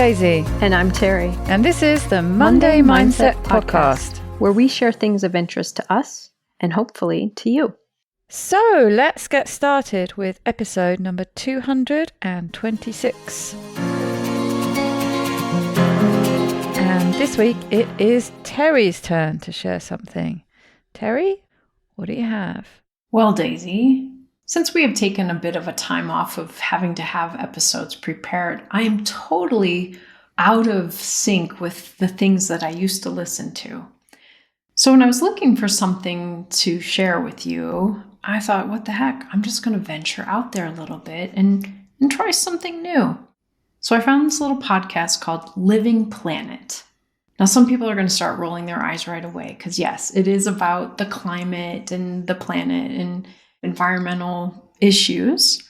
Daisy. And I'm Terri. And this is the Monday Mindset Podcast, where we share things of interest to us and hopefully to you. So let's get started with episode number 226. And this week it is Terri's turn to share something. Terri, what do you have? Well, Daisy, since we have taken a bit of a time off of having to have episodes prepared, I am totally out of sync with the things that I used to listen to. So when I was looking for something to share with you, I thought, what the heck? I'm just going to venture out there a little bit and try something new. So I found this little podcast called Living Planet. Now, some people are going to start rolling their eyes right away because, yes, it is about the climate and the planet and environmental issues.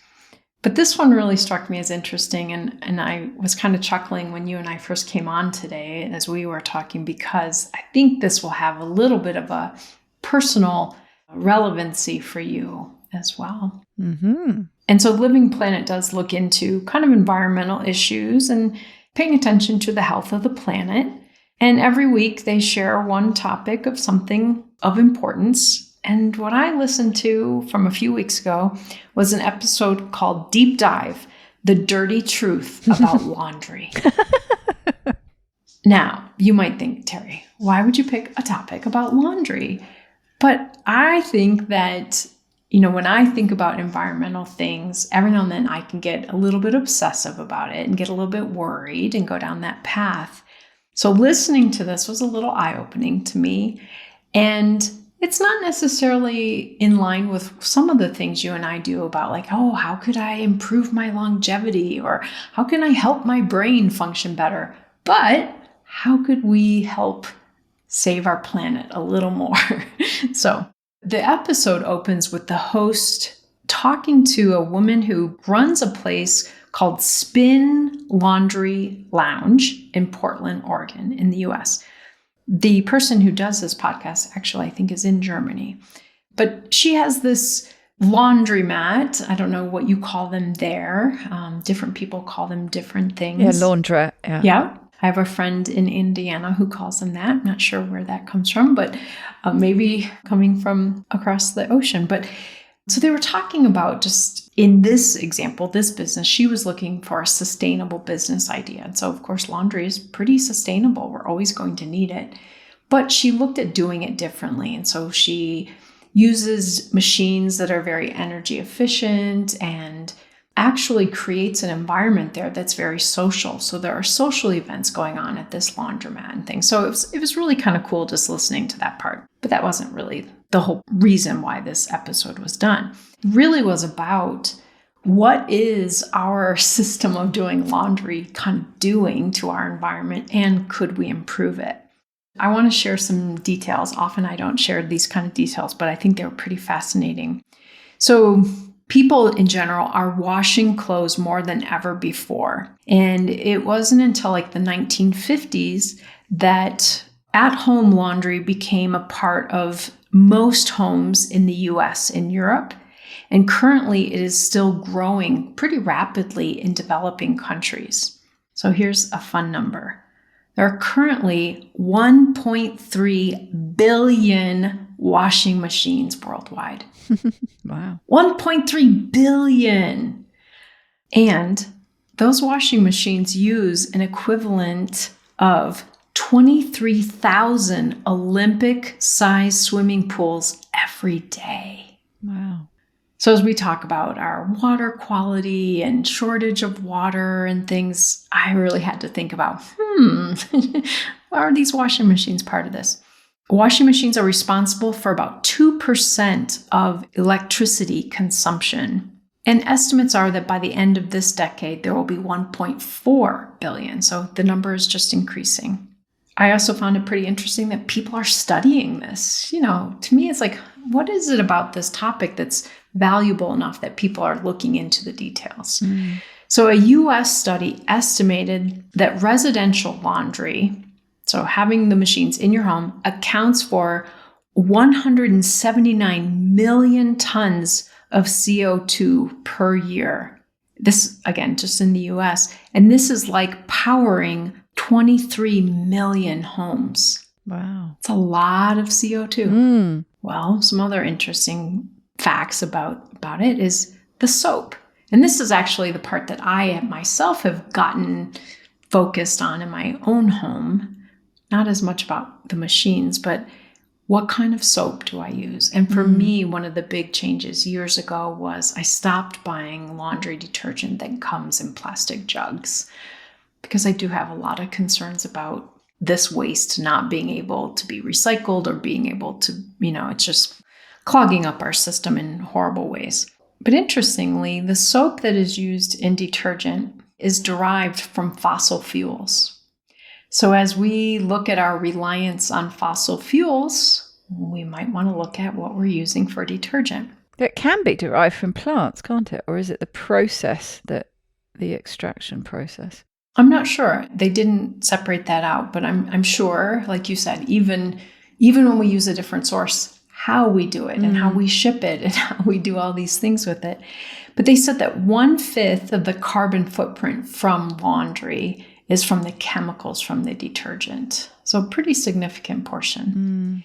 But this one really struck me as interesting, and I was kind of chuckling when you and I first came on today as we were talking, because I think this will have a little bit of a personal relevancy for you as well. Mm-hmm. And so Living Planet does look into kind of environmental issues and paying attention to the health of the planet. And every week they share one topic of something of importance. And what I listened to from a few weeks ago was an episode called Deep Dive, The Dirty Truth About Laundry. Now, you might think, Terri, why would you pick a topic about laundry? But I think that, when I think about environmental things, every now and then I can get a little bit obsessive about it and get a little bit worried and go down that path. So listening to this was a little eye-opening to me. And it's not necessarily in line with some of the things you and I do about like, oh, how could I improve my longevity? Or how can I help my brain function better? But how could we help save our planet a little more? So the episode opens with the host talking to a woman who runs a place called Spin Laundry Lounge in Portland, Oregon, in the US. The person who does this podcast, actually, I think is in Germany. But she has this laundromat. I don't know what you call them there. Different people call them different things. Yeah, laundrette. Yeah. I have a friend in Indiana who calls them that. I'm not sure where that comes from, but maybe coming from across the ocean. But so they were talking about, just in this example, this business, she was looking for a sustainable business idea. And so, of course, laundry is pretty sustainable. We're always going to need it. But she looked at doing it differently. And so she uses machines that are very energy efficient and actually creates an environment there that's very social. So there are social events going on at this laundromat and things. So it was really kind of cool just listening to that part. But that wasn't really the whole reason why this episode was done. It really was about what is our system of doing laundry kind of doing to our environment, and could we improve it? I want to share some details. Often I don't share these kind of details, but I think they were pretty fascinating. So people in general are washing clothes more than ever before. And it wasn't until like the 1950s that at-home laundry became a part of most homes in the US and Europe. And currently it is still growing pretty rapidly in developing countries. So here's a fun number. There are currently 1.3 billion washing machines worldwide. Wow. 1.3 billion. And those washing machines use an equivalent of 23,000 Olympic-sized swimming pools every day. Wow. So as we talk about our water quality and shortage of water and things, I really had to think about, are these washing machines part of this? Washing machines are responsible for about 2% of electricity consumption. And estimates are that by the end of this decade, there will be 1.4 billion. So the number is just increasing. I also found it pretty interesting that people are studying this. To me, it's like, what is it about this topic that's valuable enough that people are looking into the details? So a US study estimated that residential laundry, so having the machines in your home, accounts for 179 million tons of CO2 per year. This, again, just in the US. And this is like powering 23 million homes. Wow. It's a lot of CO2. Mm. Well, some other interesting facts about it is the soap. And this is actually the part that I myself have gotten focused on in my own home. Not as much about the machines, but what kind of soap do I use? And for me, one of the big changes years ago was I stopped buying laundry detergent that comes in plastic jugs, because I do have a lot of concerns about this waste not being able to be recycled or being able to, it's just clogging up our system in horrible ways. But interestingly, the soap that is used in detergent is derived from fossil fuels. So as we look at our reliance on fossil fuels, we might want to look at what we're using for detergent. It can be derived from plants, can't it? Or is it the process, the extraction process? I'm not sure. They didn't separate that out, but I'm sure, like you said, even when we use a different source, how we do it and how we ship it and how we do all these things with it. But they said that 1/5 of the carbon footprint from laundry is from the chemicals from the detergent. So a pretty significant portion.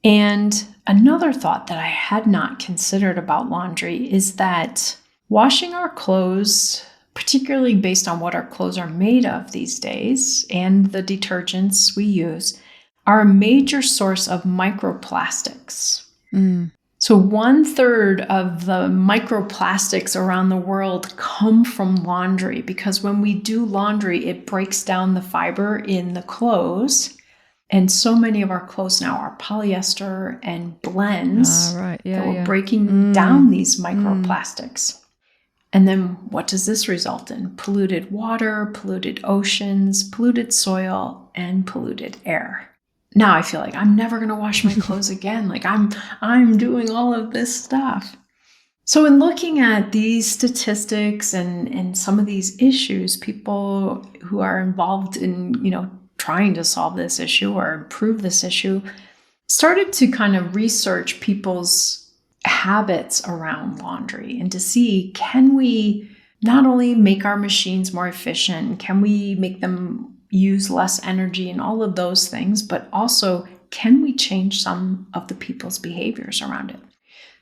And another thought that I had not considered about laundry is that washing our clothes, particularly based on what our clothes are made of these days and the detergents we use, are a major source of microplastics. So 1/3 of the microplastics around the world come from laundry, because when we do laundry, it breaks down the fiber in the clothes. And so many of our clothes now are polyester and blends that we're breaking down these microplastics. And then what does this result in? Polluted water, polluted oceans, polluted soil, and polluted air. Now I feel like I'm never going to wash my clothes again. Like I'm doing all of this stuff. So in looking at these statistics and some of these issues, people who are involved in, trying to solve this issue or improve this issue started to kind of research people's habits around laundry and to see, can we not only make our machines more efficient, can we make them use less energy and all of those things, but also, can we change some of the people's behaviors around it?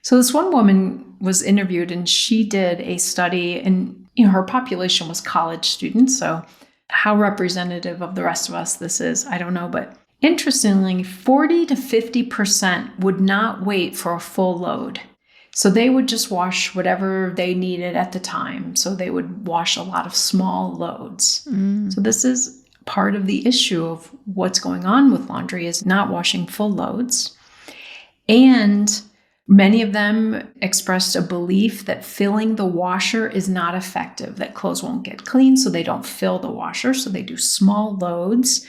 So this one woman was interviewed and she did a study, and her population was college students. So how representative of the rest of us this is, I don't know. But interestingly, 40 to 50% would not wait for a full load. So they would just wash whatever they needed at the time. So they would wash a lot of small loads. So this is part of the issue of what's going on with laundry, is not washing full loads. And many of them expressed a belief that filling the washer is not effective, that clothes won't get clean, so they don't fill the washer, so they do small loads,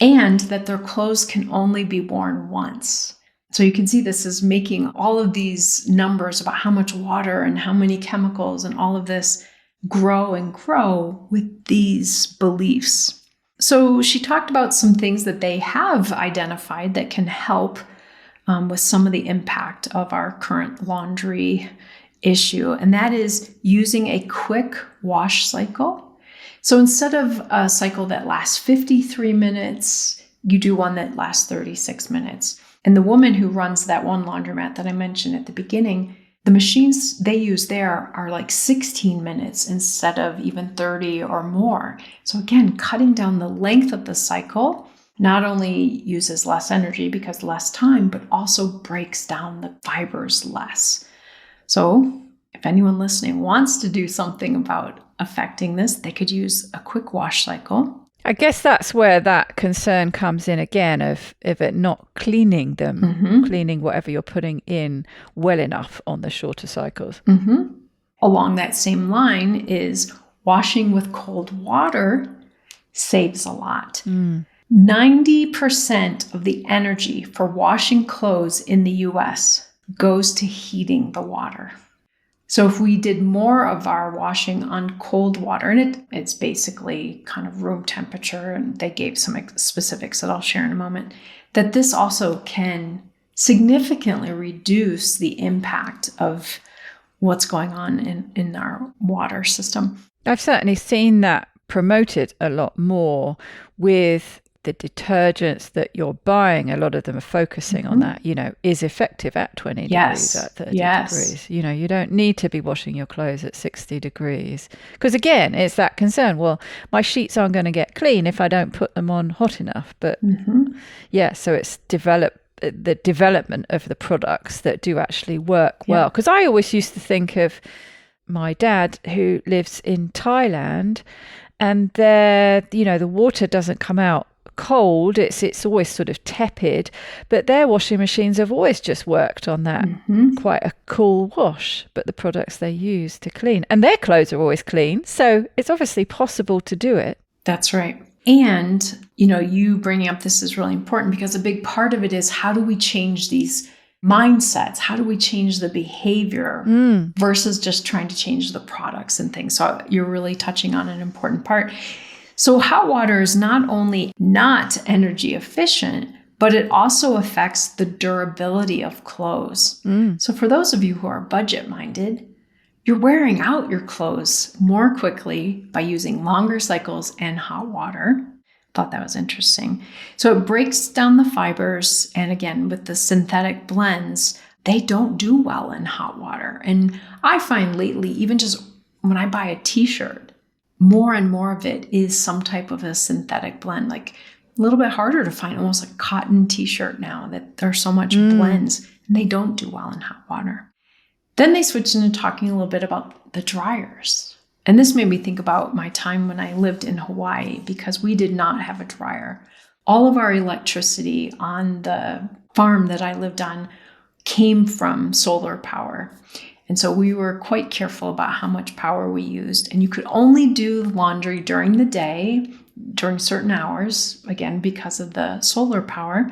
and that their clothes can only be worn once. So you can see this is making all of these numbers about how much water and how many chemicals and all of this grow and grow with these beliefs. So she talked about some things that they have identified that can help with some of the impact of our current laundry issue, and that is using a quick wash cycle. So instead of a cycle that lasts 53 minutes, you do one that lasts 36 minutes. And the woman who runs that one laundromat that I mentioned at the beginning, the machines they use there are like 16 minutes instead of even 30 or more. So again, cutting down the length of the cycle not only uses less energy because less time, but also breaks down the fibers less. So if anyone listening wants to do something about affecting this, they could use a quick wash cycle. I guess that's where that concern comes in again of it not cleaning them, cleaning whatever you're putting in well enough on the shorter cycles. Along that same line is washing with cold water saves a lot. 90% of the energy for washing clothes in the US goes to heating the water. So if we did more of our washing on cold water, and it's basically kind of room temperature, and they gave some specifics that I'll share in a moment, that this also can significantly reduce the impact of what's going on in our water system. I've certainly seen that promoted a lot more with the detergents that you're buying. A lot of them are focusing on that, is effective at 20 degrees, at 30 degrees. You don't need to be washing your clothes at 60 degrees. Because again, it's that concern. Well, my sheets aren't going to get clean if I don't put them on hot enough. But so it's the development of the products that do actually work well. Because I always used to think of my dad who lives in Thailand, and there, the water doesn't come out cold, it's always sort of tepid, but their washing machines have always just worked on that quite a cool wash, but the products they use to clean, and their clothes are always clean, so it's obviously possible to do it. That's right. And you bringing up this is really important, because a big part of it is, how do we change these mindsets? How do we change the behavior versus just trying to change the products and things? So you're really touching on an important part. So hot water is not only not energy efficient, but it also affects the durability of clothes. So for those of you who are budget minded, you're wearing out your clothes more quickly by using longer cycles and hot water. Thought that was interesting. So it breaks down the fibers. And again, with the synthetic blends, they don't do well in hot water. And I find lately, even just when I buy a t-shirt, more and more of it is some type of a synthetic blend, like a little bit harder to find, almost like cotton t-shirt now, that there's so much blends, and they don't do well in hot water. Then they switched into talking a little bit about the dryers. And this made me think about my time when I lived in Hawaii, because we did not have a dryer. All of our electricity on the farm that I lived on came from solar power. And so we were quite careful about how much power we used. And you could only do laundry during the day, during certain hours, again, because of the solar power.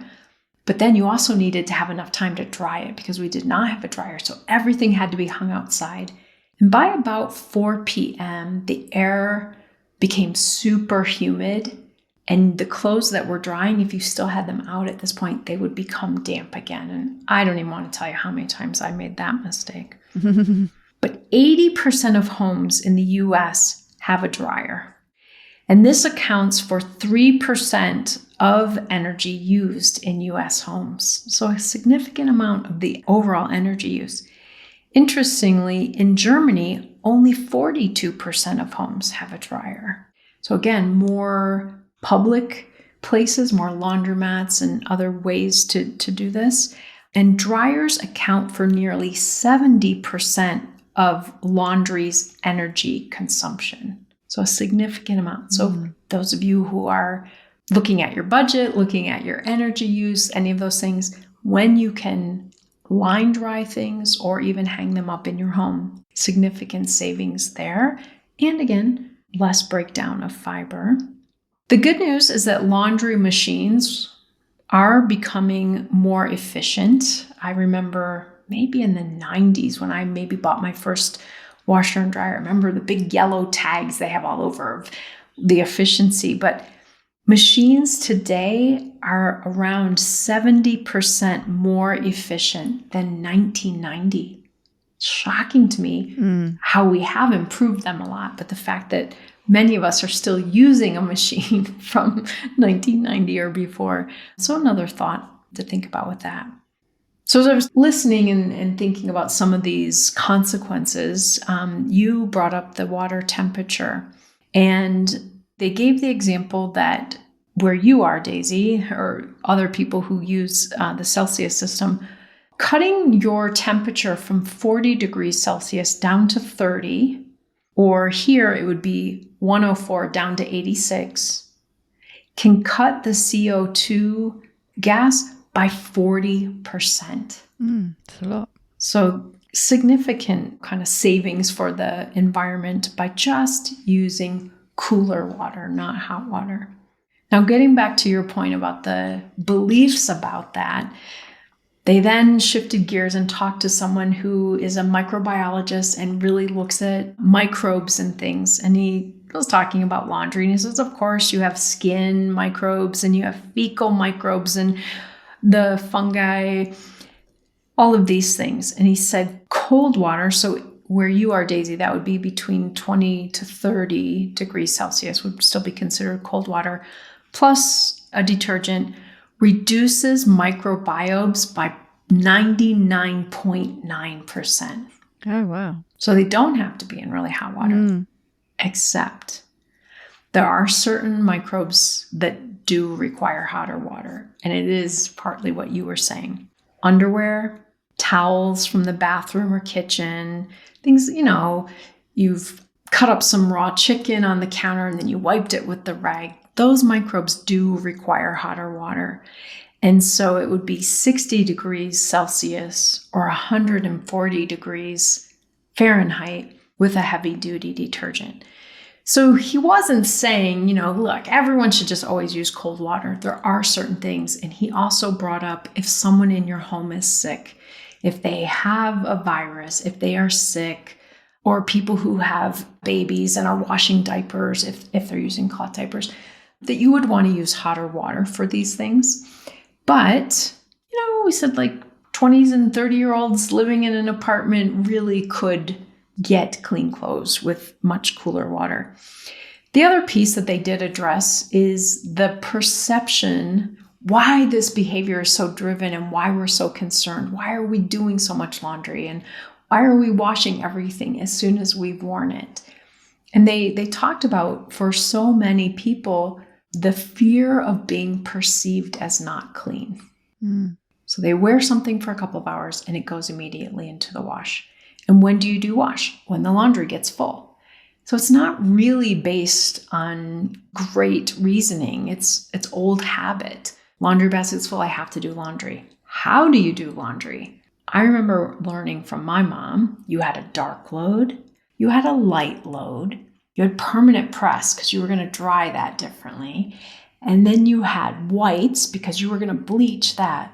But then you also needed to have enough time to dry it, because we did not have a dryer. So everything had to be hung outside. And by about 4 p.m., the air became super humid. And the clothes that were drying, if you still had them out at this point, they would become damp again. And I don't even want to tell you how many times I made that mistake. But 80% of homes in the U.S. have a dryer. And this accounts for 3% of energy used in U.S. homes. So a significant amount of the overall energy use. Interestingly, in Germany, only 42% of homes have a dryer. So again, more public places, more laundromats and other ways to do this. And dryers account for nearly 70% of laundry's energy consumption. So a significant amount. So those of you who are looking at your budget, looking at your energy use, any of those things, when you can line dry things or even hang them up in your home, significant savings there. And again, less breakdown of fiber. The good news is that laundry machines are becoming more efficient. I remember maybe in the 90s when I maybe bought my first washer and dryer. I remember the big yellow tags they have all over of the efficiency. But machines today are around 70% more efficient than 1990. Shocking to me how we have improved them a lot. But the fact that many of us are still using a machine from 1990 or before. So another thought to think about with that. So as I was listening and thinking about some of these consequences, you brought up the water temperature. And they gave the example that where you are, Daisy, or other people who use the Celsius system, cutting your temperature from 40 degrees Celsius down to 30, or here it would be 104 down to 86, can cut the CO2 gas by 40%. That's a lot. So significant kind of savings for the environment by just using cooler water, not hot water. Now, getting back to your point about the beliefs about that, they then shifted gears and talked to someone who is a microbiologist and really looks at microbes and things. And he was talking about laundry. And he says, of course, you have skin microbes and you have fecal microbes and the fungi, all of these things. And he said cold water. So where you are, Daisy, that would be between 20 to 30 degrees Celsius would still be considered cold water, plus a detergent, reduces microbiomes by 99.9%. Oh, wow. So they don't have to be in really hot water, except there are certain microbes that do require hotter water. And it is partly what you were saying. Underwear, towels from the bathroom or kitchen, things, you've cut up some raw chicken on the counter and then you wiped it with the rag. Those microbes do require hotter water. And so it would be 60 degrees Celsius or 140 degrees Fahrenheit with a heavy duty detergent. So he wasn't saying, look, everyone should just always use cold water. There are certain things. And he also brought up if someone in your home is sick, if they have a virus, if they are sick, or people who have babies and are washing diapers, if they're using cloth diapers, that you would want to use hotter water for these things. But, we said like 20s and 30-year-olds living in an apartment really could get clean clothes with much cooler water. The other piece that they did address is the perception, why this behavior is so driven and why we're so concerned. Why are we doing so much laundry? And why are we washing everything as soon as we've worn it? And they talked about, for so many people, the fear of being perceived as not clean. So they wear something for a couple of hours and it goes immediately into the wash. And when do you do wash? When the laundry gets full. So it's not really based on great reasoning. It's old habit. Laundry basket's full, I have to do laundry. How do you do laundry? I remember learning from my mom, you had a dark load, you had a light load, you had permanent press because you were going to dry that differently. And then you had whites because you were going to bleach that.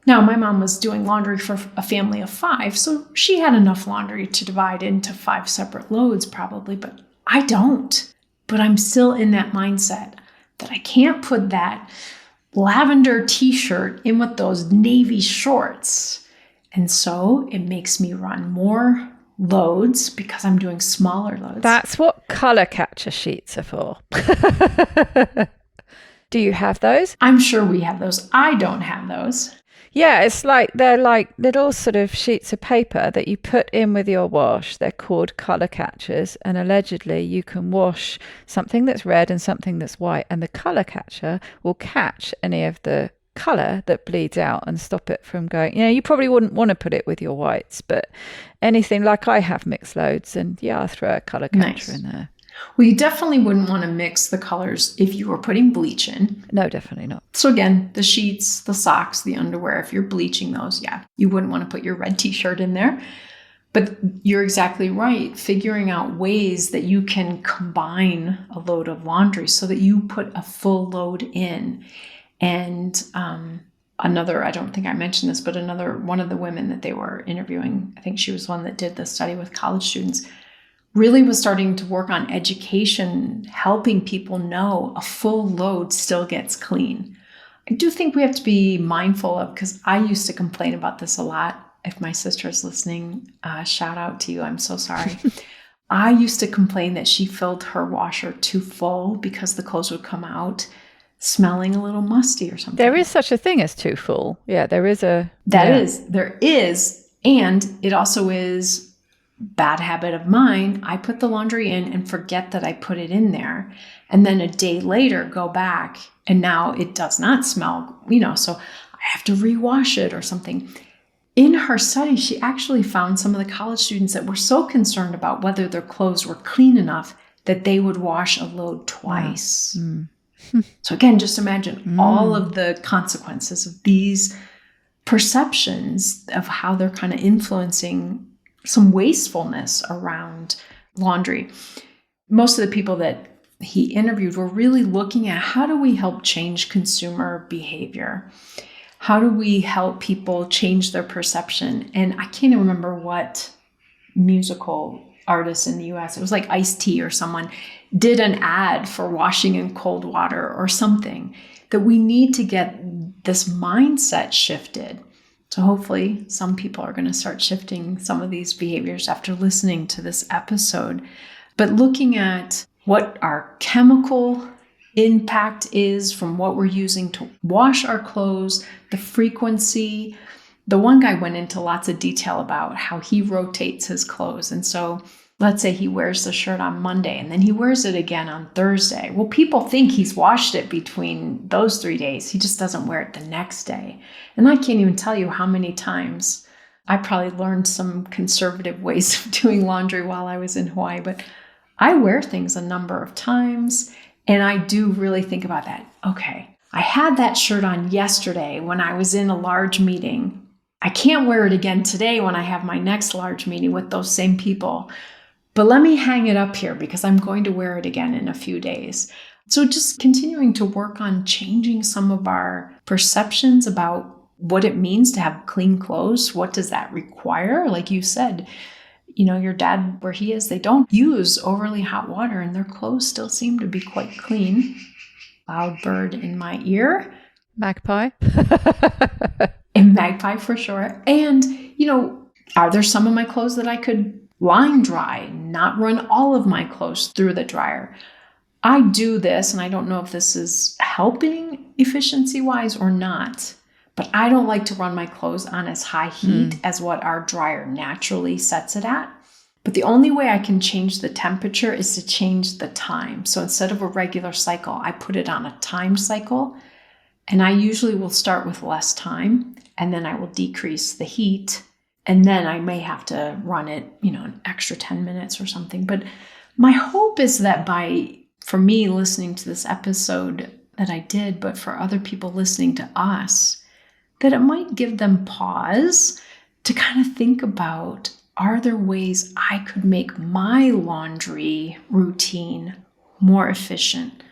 Now, my mom was doing laundry for a family of 5, so she had enough laundry to divide into 5 separate loads probably, but I don't. But I'm still in that mindset that I can't put that lavender t-shirt in with those navy shorts. And so it makes me run more loads because I'm doing smaller loads. That's what color catcher sheets are for. Do you have those? I'm sure we have those. I don't have those. Yeah, it's like they're like little sort of sheets of paper that you put in with your wash. They're called color catchers, and allegedly you can wash something that's red and something that's white, and the color catcher will catch any of the color that bleeds out and stop it from going. You probably wouldn't want to put it with your whites, but anything like I have mixed loads, and I'll throw a color catcher in there. Well, you definitely wouldn't want to mix the colors if you were putting bleach in. No, definitely not. So again, the sheets, the socks, the underwear, if you're bleaching those, you wouldn't want to put your red t-shirt in there. But you're exactly right. Figuring out ways that you can combine a load of laundry so that you put a full load in. And another, I don't think I mentioned this, but one of the women that they were interviewing, I think she was one that did the study with college students, really was starting to work on education, helping people know a full load still gets clean. I do think we have to be mindful of, because I used to complain about this a lot. If my sister is listening, shout out to you. I'm so sorry. I used to complain that she filled her washer too full because the clothes would come out smelling a little musty or something. There is such a thing as too full. Yeah, there is there is. And it also is bad habit of mine. I put the laundry in and forget that I put it in there. And then a day later, go back and now it does not smell, so I have to rewash it or something. In her study, she actually found some of the college students that were so concerned about whether their clothes were clean enough that they would wash a load twice. So again, just imagine all of the consequences of these perceptions of how they're kind of influencing some wastefulness around laundry. Most of the people that he interviewed were really looking at how do we help change consumer behavior? How do we help people change their perception? And I can't even remember what musical artist in the US, it was like Ice-T or someone, did an ad for washing in cold water or something, that we need to get this mindset shifted So hopefully some people are going to start shifting some of these behaviors after listening to this episode. But looking at what our chemical impact is from what we're using to wash our clothes, the frequency. The one guy went into lots of detail about how he rotates his clothes. And so let's say he wears the shirt on Monday and then he wears it again on Thursday. Well, people think he's washed it between those 3 days. He just doesn't wear it the next day. And I can't even tell you how many times I probably learned some conservative ways of doing laundry while I was in Hawaii, but I wear things a number of times. And I do really think about that. Okay, I had that shirt on yesterday when I was in a large meeting. I can't wear it again today when I have my next large meeting with those same people. But let me hang it up here because I'm going to wear it again in a few days. So just continuing to work on changing some of our perceptions about what it means to have clean clothes. What does that require? Like you said, your dad, where he is, they don't use overly hot water and their clothes still seem to be quite clean. Loud bird in my ear. Magpie. A magpie for sure. And, are there some of my clothes that I could line dry, not run all of my clothes through the dryer? I do this, and I don't know if this is helping efficiency-wise or not, but I don't like to run my clothes on as high heat as what our dryer naturally sets it at. But the only way I can change the temperature is to change the time. So instead of a regular cycle, I put it on a timed cycle. And I usually will start with less time, and then I will decrease the heat. And then I may have to run it, an extra 10 minutes or something. But my hope is that for me listening to this episode that I did, but for other people listening to us, that it might give them pause to kind of think about, are there ways I could make my laundry routine more efficient,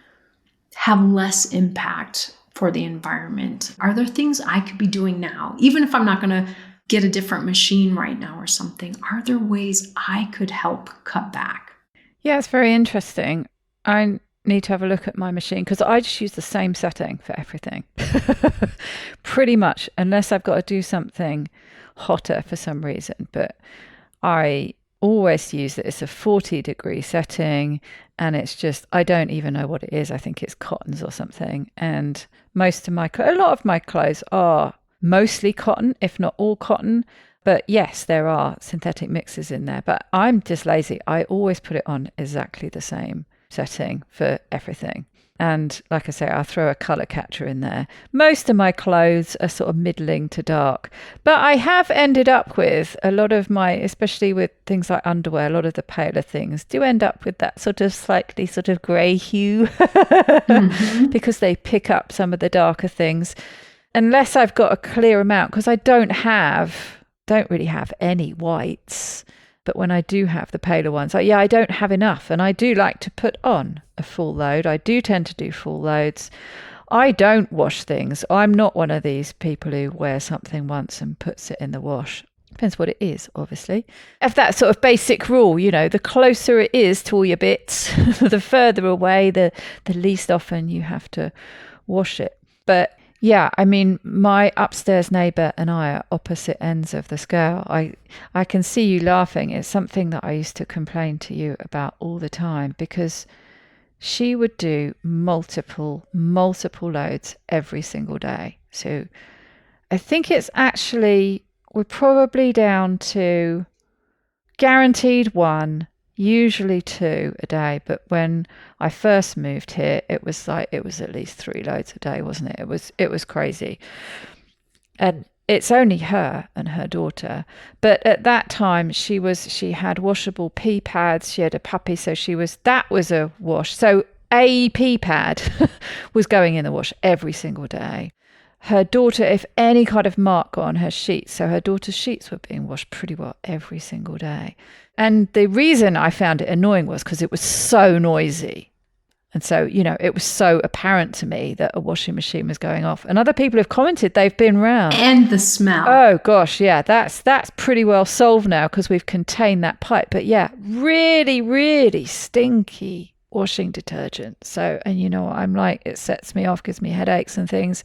have less impact for the environment? Are there things I could be doing now, even if I'm not going to get a different machine right now or something? Are there ways I could help cut back? Yeah, it's very interesting. I need to have a look at my machine because I just use the same setting for everything. Pretty much, unless I've got to do something hotter for some reason. But I always use it. It's a 40-degree setting, and it's just, I don't even know what it is. I think it's cottons or something. And a lot of my clothes are mostly cotton, if not all cotton. But yes, there are synthetic mixes in there. But I'm just lazy. I always put it on exactly the same setting for everything. And like I say, I'll throw a colour catcher in there. Most of my clothes are sort of middling to dark. But I have ended up with a lot of my, especially with things like underwear, a lot of the paler things do end up with that sort of slightly sort of grey hue because they pick up some of the darker things. Unless I've got a clear amount, because I don't really have any whites. But when I do have the paler ones, I don't have enough. And I do like to put on a full load. I do tend to do full loads. I don't wash things. I'm not one of these people who wears something once and puts it in the wash. Depends what it is, obviously. If that sort of basic rule, the closer it is to all your bits, the further away, the least often you have to wash it. But yeah, I mean, my upstairs neighbour and I are opposite ends of the scale. I can see you laughing. It's something that I used to complain to you about all the time because she would do multiple loads every single day. So I think we're probably down to guaranteed 1, usually 2 a day. But when I first moved here, it was at least 3 loads a day, wasn't it? It was crazy. And it's only her and her daughter. But at that time she had washable pee pads. She had a puppy, so that was a wash. So a pee pad was going in the wash every single day. Her daughter, if any kind of mark got on her sheets, so her daughter's sheets were being washed pretty well every single day. And the reason I found it annoying was because it was so noisy. And so, it was so apparent to me that a washing machine was going off. And other people have commented they've been round. And the smell. Oh, gosh, yeah, that's pretty well solved now because we've contained that pipe. But yeah, really, really stinky washing detergent. So, and you know what I'm like, it sets me off, gives me headaches and things.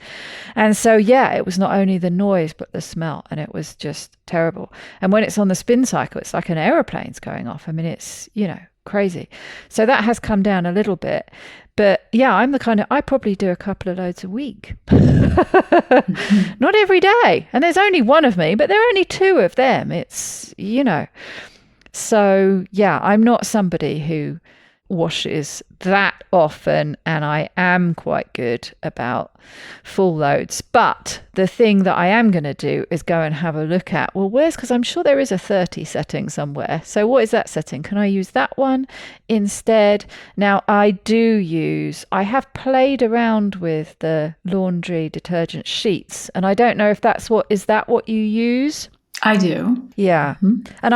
And so, yeah, it was not only the noise, but the smell. And it was just terrible. And when it's on the spin cycle, it's like an aeroplane's going off. I mean, it's, crazy. So that has come down a little bit. But yeah, I'm the kind of, I probably do a couple of loads a week. Not every day. And there's only one of me, but there are only two of them. It's, So yeah, I'm not somebody who washes that often, and I am quite good about full loads. But the thing that I am going to do is go and have a look at, because I'm sure there is a 30 setting somewhere. So what is that setting? Can I use that one instead? Now I have played around with the laundry detergent sheets, and I don't know if is that what you use? I do. Yeah. Mm-hmm. And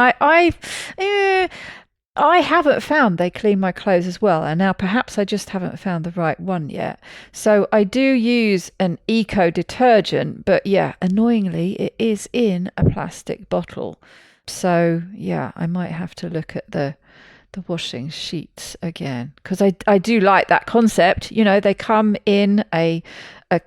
I haven't found they clean my clothes as well. And now perhaps I just haven't found the right one yet. So I do use an eco detergent, but yeah, annoyingly, it is in a plastic bottle. So yeah, I might have to look at the washing sheets again, because I do like that concept. They come in a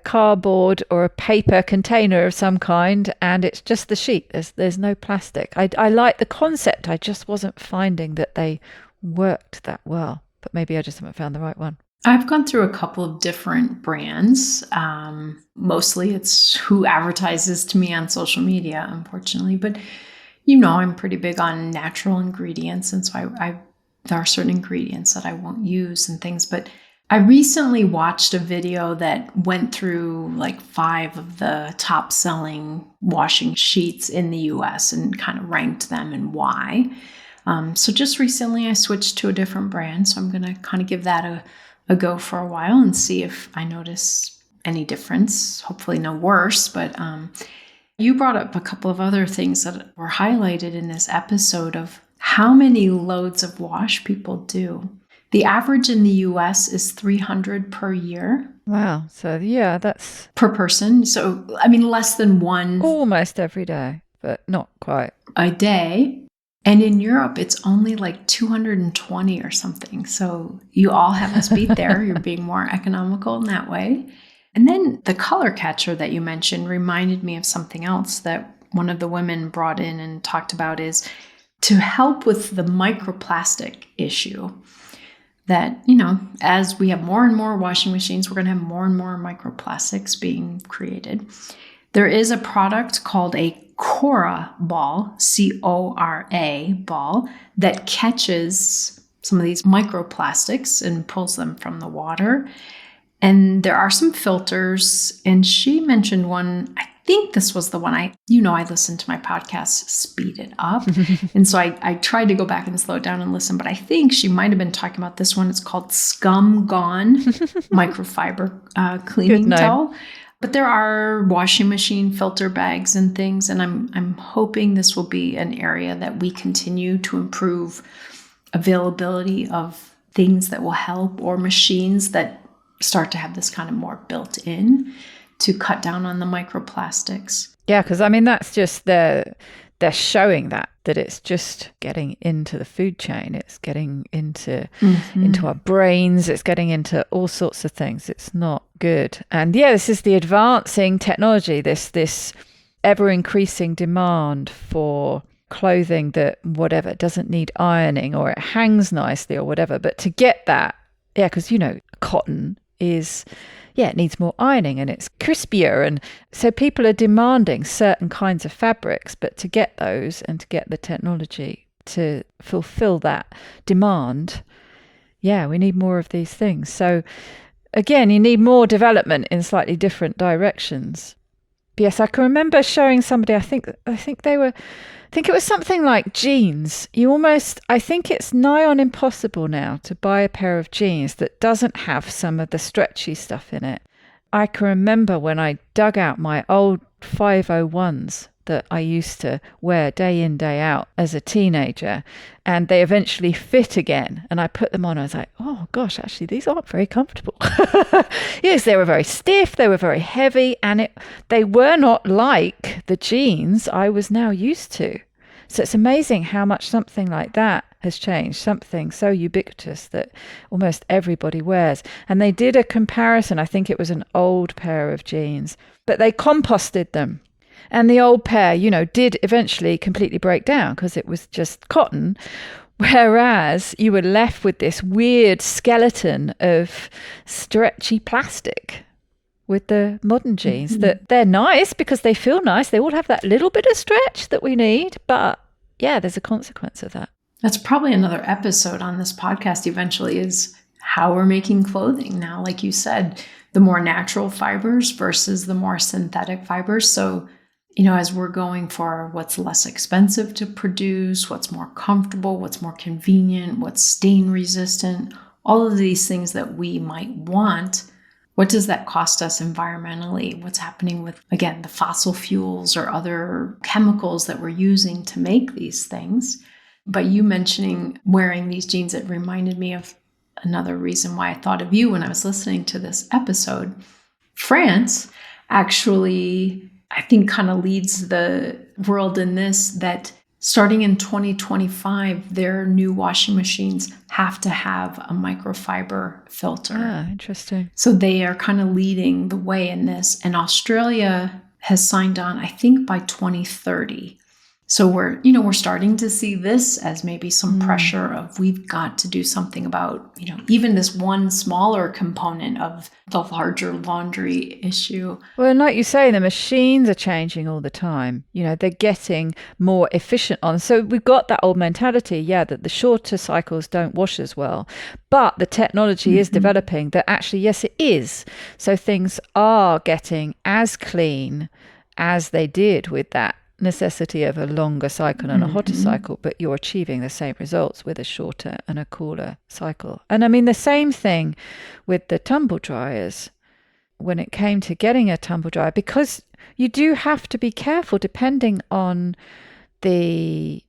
cardboard or a paper container of some kind, and it's just the sheet. There's no plastic. I like the concept. I just wasn't finding that they worked that well, but maybe I just haven't found the right one. I've gone through a couple of different brands. Mostly it's who advertises to me on social media, unfortunately, but I'm pretty big on natural ingredients, and so there are certain ingredients that I won't use and things. But I recently watched a video that went through like 5 of the top selling washing sheets in the US and kind of ranked them and why. So just recently I switched to a different brand. So I'm going to kind of give that a go for a while and see if I notice any difference. Hopefully no worse, but you brought up a couple of other things that were highlighted in this episode of how many loads of wash people do. The average in the US is 300 per year. Wow. So yeah, that's per person. So, I mean, less than one. Almost every day, but not quite. A day. And in Europe, it's only like 220 or something. So you all have us beat there. You're being more economical in that way. And then the color catcher that you mentioned reminded me of something else that one of the women brought in and talked about, is to help with the microplastic issue. That, as we have more and more washing machines, we're going to have more and more microplastics being created. There is a product called a Cora ball, Cora ball, that catches some of these microplastics and pulls them from the water. And there are some filters. And she mentioned one, I think this was the one I listened to my podcast, Speed It Up. And so I tried to go back and slow it down and listen, but I think she might have been talking about this one. It's called Scum Gone Microfiber Cleaning Towel. But there are washing machine filter bags and things, and I'm hoping this will be an area that we continue to improve availability of things that will help, or machines that start to have this kind of more built in to cut down on the microplastics. Yeah, because I mean, that's just they're showing that it's just getting into the food chain. It's getting into our brains. It's getting into all sorts of things. It's not good. And yeah, this is the advancing technology, this ever increasing demand for clothing that whatever doesn't need ironing, or it hangs nicely or whatever. But to get that, yeah, because cotton is, it needs more ironing and it's crispier. And so people are demanding certain kinds of fabrics, but to get those and to get the technology to fulfill that demand, we need more of these things. So again, you need more development in slightly different directions. But yes, I can remember showing somebody, I think it was something like jeans. I think it's nigh on impossible now to buy a pair of jeans that doesn't have some of the stretchy stuff in it. I can remember when I dug out my old 501s that I used to wear day in, day out as a teenager, and they eventually fit again. And I put them on. I was like, oh gosh, actually, these aren't very comfortable. Yes, they were very stiff. They were very heavy, and they were not like the jeans I was now used to. So it's amazing how much something like that has changed, something so ubiquitous that almost everybody wears. And they did a comparison. I think it was an old pair of jeans, but they composted them. And the old pair, did eventually completely break down because it was just cotton. Whereas you were left with this weird skeleton of stretchy plastic with the modern jeans that they're nice because they feel nice. They all have that little bit of stretch that we need. But yeah, there's a consequence of that. That's probably another episode on this podcast eventually, is how we're making clothing now. Like you said, the more natural fibers versus the more synthetic fibers. So, as we're going for what's less expensive to produce, what's more comfortable, what's more convenient, what's stain resistant, all of these things that we might want, what does that cost us environmentally? What's happening with, again, the fossil fuels or other chemicals that we're using to make these things? But you mentioning wearing these jeans, it reminded me of another reason why I thought of you when I was listening to this episode. France actually, I think, kind of leads the world in this, that starting in 2025, their new washing machines have to have a microfiber filter. Ah, interesting. So they are kind of leading the way in this. And Australia has signed on, I think, by 2030. So we're starting to see this as maybe some pressure of, we've got to do something about, even this one smaller component of the larger laundry issue. Well, and like you say, the machines are changing all the time. They're getting more efficient on. So we've got that old mentality, that the shorter cycles don't wash as well. But the technology is developing that actually, yes, it is. So things are getting as clean as they did with that necessity of a longer cycle and a hotter cycle, but you're achieving the same results with a shorter and a cooler cycle. And I mean, the same thing with the tumble dryers. When it came to getting a tumble dryer, because you do have to be careful depending on the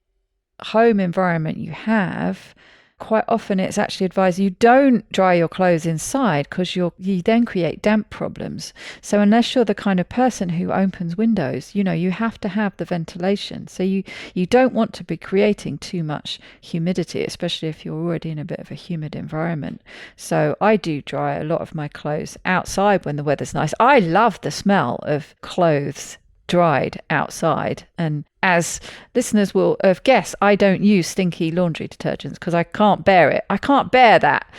home environment you have. Quite often it's actually advised you don't dry your clothes inside because you then create damp problems. So unless you're the kind of person who opens windows, you have to have the ventilation. So you don't want to be creating too much humidity, especially if you're already in a bit of a humid environment. So I do dry a lot of my clothes outside when the weather's nice. I love the smell of clothes dried outside. And as listeners will have guessed, I don't use stinky laundry detergents because I can't bear it. I can't bear that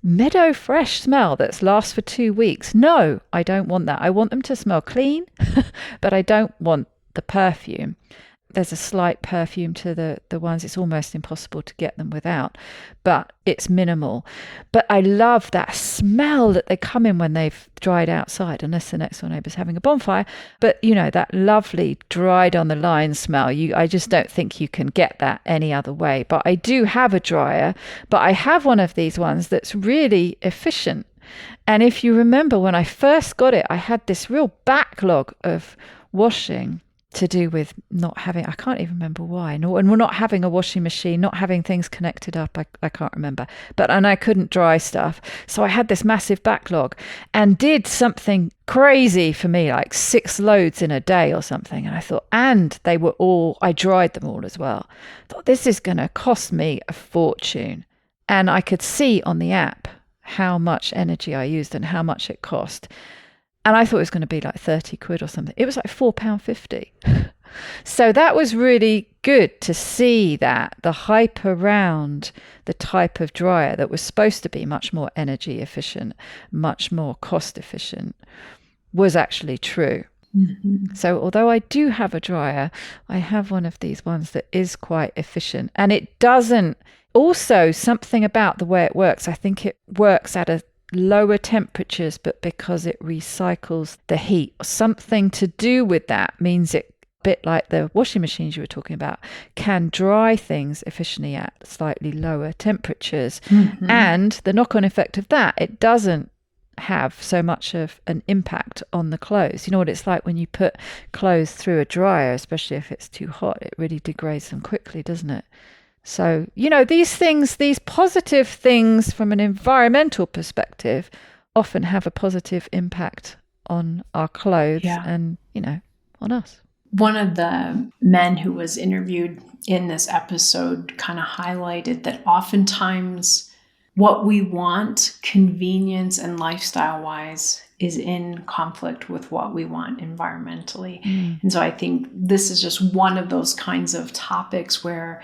meadow fresh smell that lasts for 2 weeks. No, I don't want that. I want them to smell clean, but I don't want the perfume. There's a slight perfume to the ones. It's almost impossible to get them without, but it's minimal. But I love that smell that they come in when they've dried outside, unless the next door neighbour's having a bonfire. But, that lovely dried on the line smell, I just don't think you can get that any other way. But I do have a dryer, but I have one of these ones that's really efficient. And if you remember when I first got it, I had this real backlog of washing to do with not having, I can't even remember why, and we're not having a washing machine, not having things connected up, I can't remember, and I couldn't dry stuff. So I had this massive backlog and did something crazy for me, like 6 loads in a day or something. And I thought, and I dried them all as well. I thought, this is going to cost me a fortune. And I could see on the app how much energy I used and how much it cost. And I thought it was going to be like 30 quid or something. It was like £4.50. So that was really good to see that the hype around the type of dryer that was supposed to be much more energy efficient, much more cost efficient, was actually true. So although I do have a dryer, I have one of these ones that is quite efficient. And it doesn't, also something about the way it works, I think it works at a lower temperatures, but because it recycles the heat, something to do with that means it, a bit like the washing machines you were talking about, can dry things efficiently at slightly lower temperatures. And the knock-on effect of that, it doesn't have so much of an impact on the clothes. You know what it's like when you put clothes through a dryer, especially if it's too hot, it really degrades them quickly, doesn't it? So, these things, these positive things from an environmental perspective often have a positive impact on our clothes and, on us. one of the men who was interviewed in this episode kind of highlighted that oftentimes what we want convenience and lifestyle wise is in conflict with what we want environmentally. And so I think this is just one of those kinds of topics where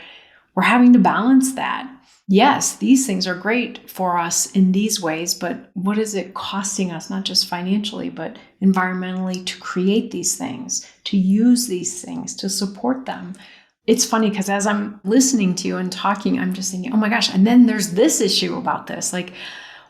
we're having to balance that. Yes, these things are great for us in these ways, but what is it costing us, not just financially, but environmentally, to create these things, to use these things, to support them? It's funny because as I'm listening to you and talking, I'm just thinking, oh my gosh, and then there's this issue about this. Like,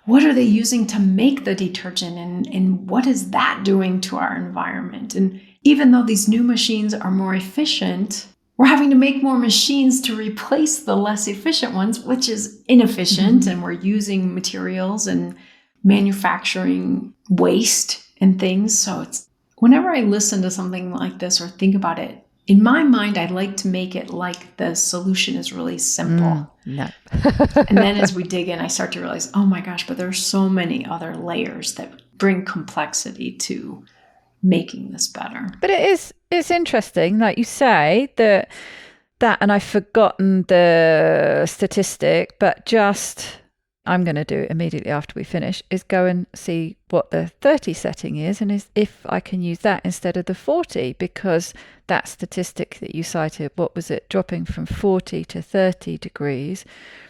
what are they using to make the detergent, and what is that doing to our environment? And even though these new machines are more efficient, we're having to make more machines to replace the less efficient ones, which is inefficient. And we're using materials and manufacturing waste and things. So it's whenever I listen to something like this or think about it, in my mind, I like to make it like the solution is really simple. No. And then as we dig in, I start to realize, oh my gosh, but there's so many other layers that bring complexity to making this better. But it's interesting, like you say, that and I've forgotten the statistic, but just I'm going to do it immediately after we finish, is go and see what the 30 setting is, and if I can use that instead of the 40, because that statistic that you cited, what was it, dropping from 40 to 30 degrees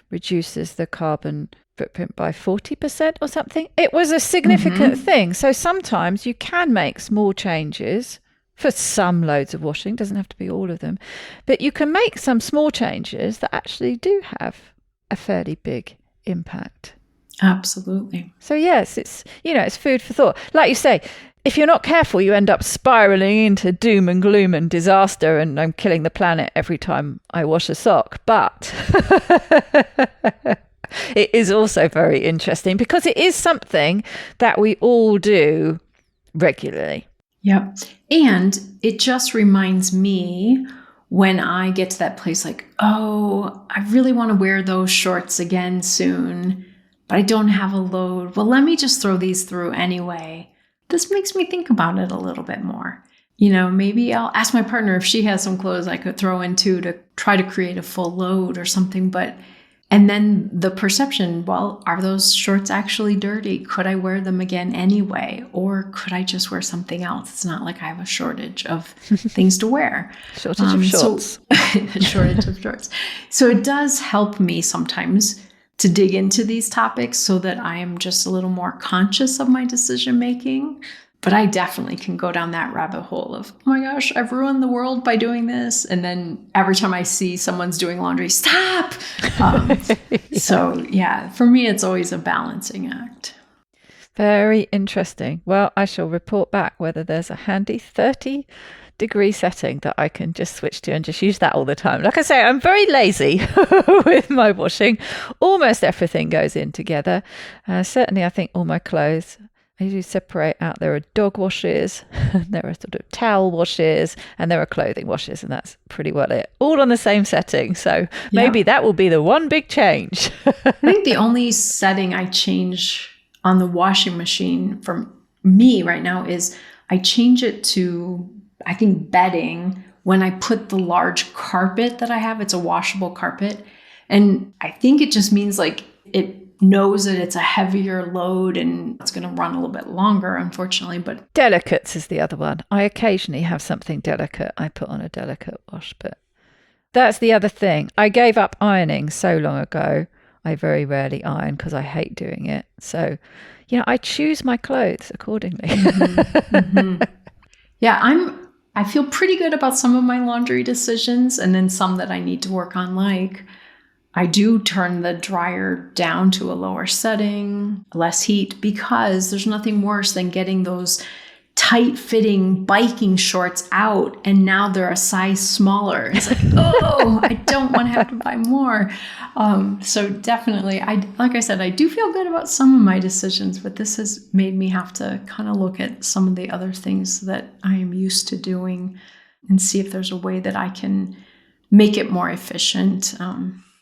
reduces the carbon footprint by 40% or something. It was a significant thing. So sometimes you can make small changes for some loads of washing, doesn't have to be all of them, but you can make some small changes that actually do have a fairly big impact. Absolutely. So yes, it's food for thought. Like you say, if you're not careful, you end up spiraling into doom and gloom and disaster, and I'm killing the planet every time I wash a sock. But it is also very interesting because it is something that we all do regularly. Yep. And it just reminds me when I get to that place like, oh, I really want to wear those shorts again soon, but I don't have a load. Well, let me just throw these through anyway. This makes me think about it a little bit more. Maybe I'll ask my partner if she has some clothes I could throw in too to try to create a full load or something. And then the perception, well, are those shorts actually dirty? Could I wear them again anyway? Or could I just wear something else? It's not like I have a shortage of things to wear. Shortage of shorts. Shortage of shorts. So it does help me sometimes to dig into these topics so that I am just a little more conscious of my decision making. But I definitely can go down that rabbit hole of, oh my gosh, I've ruined the world by doing this. And then every time I see someone's doing laundry, stop. So yeah, for me, it's always a balancing act. Very interesting. Well, I shall report back whether there's a handy 30-degree setting that I can just switch to and just use that all the time. Like I say, I'm very lazy with my washing. Almost everything goes in together. Certainly, I think all my clothes, I usually separate out. There are dog washes, there are sort of towel washes, and there are clothing washes, and that's pretty well it. All on the same setting. So maybe that will be the one big change. I think the only setting I change on the washing machine for me right now is I change it to, I think, bedding when I put the large carpet that I have. It's a washable carpet. And I think it just means like it knows that it's a heavier load and it's going to run a little bit longer, unfortunately. But delicates is the other one. I occasionally have something delicate I put on a delicate wash, but that's the other thing. I gave up ironing so long ago. I very rarely iron because I hate doing it. So, I choose my clothes accordingly. Yeah, I feel pretty good about some of my laundry decisions, and then some that I need to work on, like I do turn the dryer down to a lower setting, less heat, because there's nothing worse than getting those tight-fitting biking shorts out and now they're a size smaller. It's like, oh, I don't want to have to buy more. So definitely, like I said, I do feel good about some of my decisions, but this has made me have to kind of look at some of the other things that I am used to doing and see if there's a way that I can make it more efficient.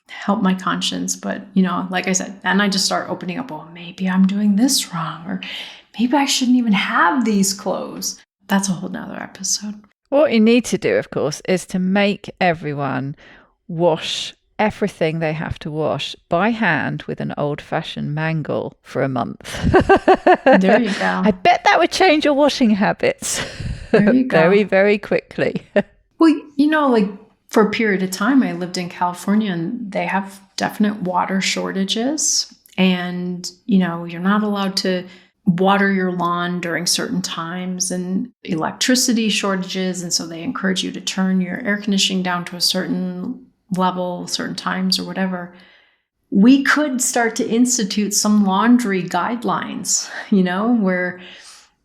Help my conscience. But, like I said, then I just start opening up, well, maybe I'm doing this wrong, or maybe I shouldn't even have these clothes. That's a whole nother episode. What you need to do, of course, is to make everyone wash everything they have to wash by hand with an old-fashioned mangle for a month. There you go. I bet that would change your washing habits. There you go. Very, very quickly. Well, you know, like for a period of time, I lived in California and they have definite water shortages. And, you know, you're not allowed to water your lawn during certain times and electricity shortages. And so they encourage you to turn your air conditioning down to a certain level, certain times or whatever. We could start to institute some laundry guidelines, you know, where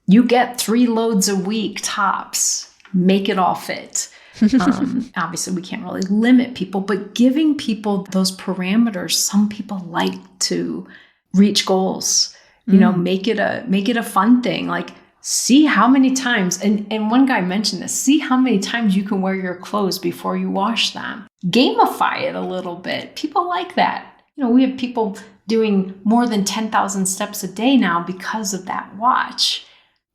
you get 3 loads a week tops, make it all fit. Obviously, we can't really limit people, but giving people those parameters, some people like to reach goals, you know, make it a fun thing. Like, see how many times, and one guy mentioned this, see how many times you can wear your clothes before you wash them. Gamify it a little bit. People like that. You know, we have people doing more than 10,000 steps a day now because of that watch.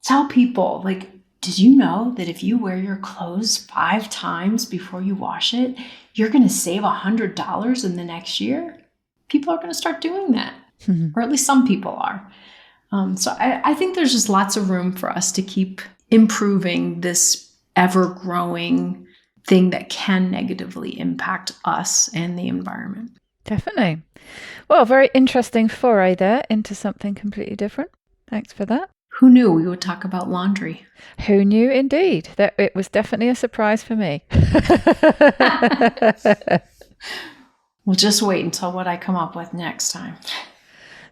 Tell people, like, did you know that if you wear your clothes 5 times before you wash it, you're going to save $100 in the next year? People are going to start doing that, or at least some people are. So I think there's just lots of room for us to keep improving this ever-growing thing that can negatively impact us and the environment. Definitely. Well, very interesting foray there into something completely different. Thanks for that. Who knew we would talk about laundry? Who knew indeed? That it was definitely a surprise for me. We'll just wait until what I come up with next time.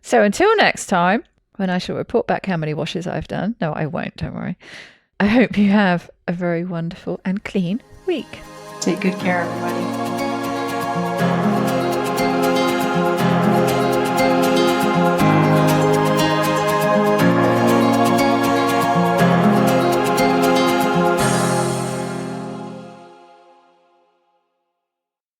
So until next time, when I shall report back how many washes I've done. No, I won't, don't worry. I hope you have a very wonderful and clean week. Take good care, everybody.